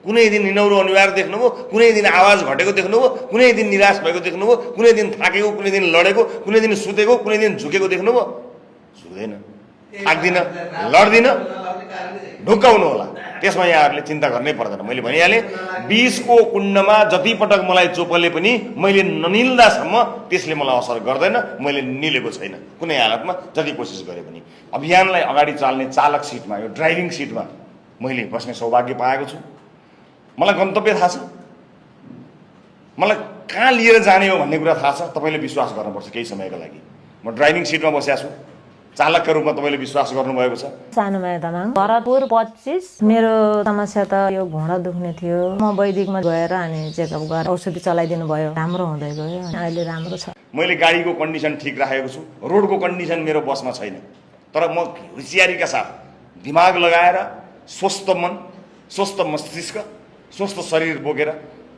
कुनै दिन निनौरो अनिवार्य देख्नुभयो, कुनै दिन आवाज घटेको देख्नुभयो, कुनै दिन निराश भएको देख्नुभयो, कुनै दिन थाकेको, कुनै दिन लडेको, कुनै दिन सुतेको, कुनै दिन झुकेको देख्नुभयो? सुत्दैन, थाक्दिन, लड्दिन, ढुक्क हुनु होला। त्यसमा यहाँहरूले चिन्ता गर्नै पर्दैन। मैले भनिहालेँ, विषको कुण्डमा जति पटक मलाई चोपले पनि मैले ननिल्दासम्म त्यसले मलाई असर गर्दैन। मैले निलेको छैन कुनै हालतमा, जति कोसिस गरे पनि। अभियानलाई अगाडि चाल्ने चालक सिटमा, यो ड्राइभिङ सिटमा मैले बस्ने सौभाग्य पाएको छु। मलाई गन्तव्य थाहा छ, मलाई कहाँ लिएर जाने हो भन्ने कुरा थाहा छ। तपाईँले विश्वास गर्नुपर्छ। केही समयका लागि म ड्राइभिङ सिटमा बसेको छु, चालकका रूपमा तपाईँले विश्वास गर्नुभएको छ। सानोमाया तामाङ, भरतपुर 25। मेरो समस्या त यो घुँडा दुख्ने थियो। म वैदिकमा गएर अनि चेकअप गरेर औषधि चलाइदिनु भयो, राम्रो हुँदै गयो, अहिले राम्रो छ। मैले गाडीको कन्डिसन ठिक राखेको छु, रोडको कन्डिसन मेरो बसमा छैन, तर म होसियारीका साथ दिमाग लगाएर स्वस्थ मन, स्वस्थ मस्तिष्क, स्वस्थ शरीर बोकेर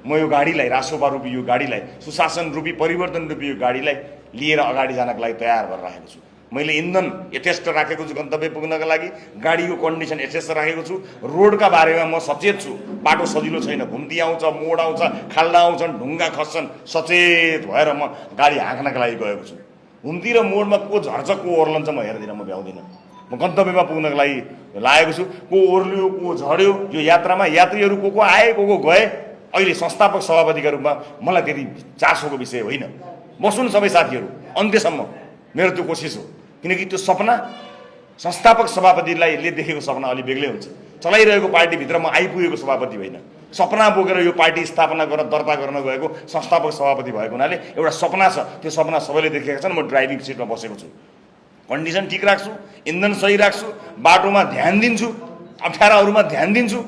म यो गाडीलाई, रासोपा रूपी यो गाडीलाई, सुशासन रूपी, परिवर्तन रूपी यो गाडीलाई लिएर अगाडि जानका लागि तयार भएर राखेको छु। मैले इन्धन यथेष्ट राखेको छु गन्तव्य पुग्नका लागि, गाडीको कन्डिसन यथेष्ट राखेको छु, रोडका बारेमा म सचेत छु। बाटो सजिलो छैन, घुम्ती आउँछ, मोड आउँछ, खाल्डा आउँछन्, ढुङ्गा खस्छन्, सचेत भएर म गाडी हाँक्नका लागि गएको छु। घुम्ती र मोडमा को झर्छ, को ओर्लन्छ म हेर्दिनँ, म भ्याउँदिनँ। म गन्तव्यमा पुग्नका लागि लागेको छु। को ओर्लियो, को झऱ्यो, यो यात्रामा यात्रीहरू को आए, को गए। अहिले संस्थापक सभापतिका रूपमा मलाई त्यति चासोको विषय होइन। बसुन् सबै साथीहरू, अन्त्यसम्म मेरो त्यो कोसिस हो। किनकि त्यो सपना संस्थापक सभापतिले देखेको सपना अलि बेग्लै हुन्छ। चलाइरहेको पार्टीभित्र म आइपुगेको सभापति होइन, सपना बोकेर यो पार्टी स्थापना गर्न, दर्ता गर्न गएको संस्थापक सभापति भएको हुनाले एउटा सपना छ। त्यो सपना सबैले देखेका छन्। म ड्राइभिङ सिटमा बसेको छु, कन्डिसन ठिक राख्छु, इन्धन सही राख्छु, बाटोमा ध्यान दिन्छु, अप्ठ्याराहरूमा ध्यान दिन्छु।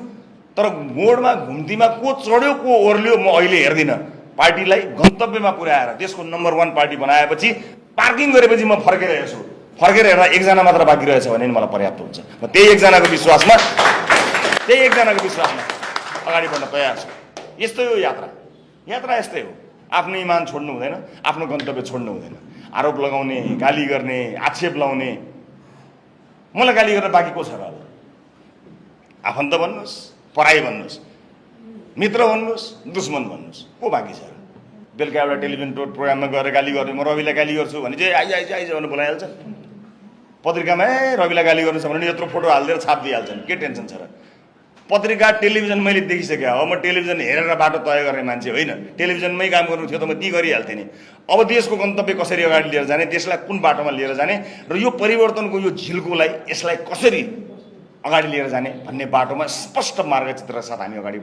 तर मोडमा, घुम्तीमा को चढ्यो, को ओर्लियो म अहिले हेर्दिनँ। पार्टीलाई गन्तव्यमा पुर्याएर देशको नम्बर 1 पार्टी बनाएपछि, पार्किङ गरेपछि म फर्केर हेर्छु। फर्केर हेर्दा एकजना मात्र बाँकी रहेछ भने नि मलाई पर्याप्त हुन्छ। म त्यही एकजनाको विश्वासमा अगाडि बढ्न तयार छु। यस्तै हो यात्रा। यात्रा यस्तै हो। आफ्नो इमान छोड्नु हुँदैन, आफ्नो गन्तव्य छोड्नु हुँदैन। आरोप लगाउने, गाली गर्ने, आक्षेप लाउने, मलाई गाली गरेर बाँकी को छ र? अब आफन्त भन्नुहोस्, पराई भन्नुहोस्, मित्र भन्नुहोस्, दुश्मन भन्नुहोस्, को बाँकी छ र? बेलुका एउटा टेलिभिजन प्रोग्राममा गएर गाली गर्ने, म रविलाई गाली गर्छु भने चाहिँ आइज भनेर बोलाइहाल्छ। पत्रिकामा रविलाई गाली गर्नु छ भने यत्रो फोटो हालिदिएर छाप दिइहाल्छन्। के टेन्सन छ र? पत्रिका, टेलिभिजन मैले देखिसकेँ हो। म टेलिभिजन हेरेर बाटो तय गर्ने मान्छे होइन। टेलिभिजनमै काम गर्नु थियो त म ती गरिहाल्थेँ नि। अब देशको गन्तव्य कसरी अगाडि लिएर जाने, देशलाई कुन बाटोमा लिएर जाने र यो परिवर्तनको यो झिल्कोलाई, यसलाई कसरी अगाडि लिएर जाने भन्ने बाटोमा स्पष्ट मार्गचित्रका साथ हामी अगाडि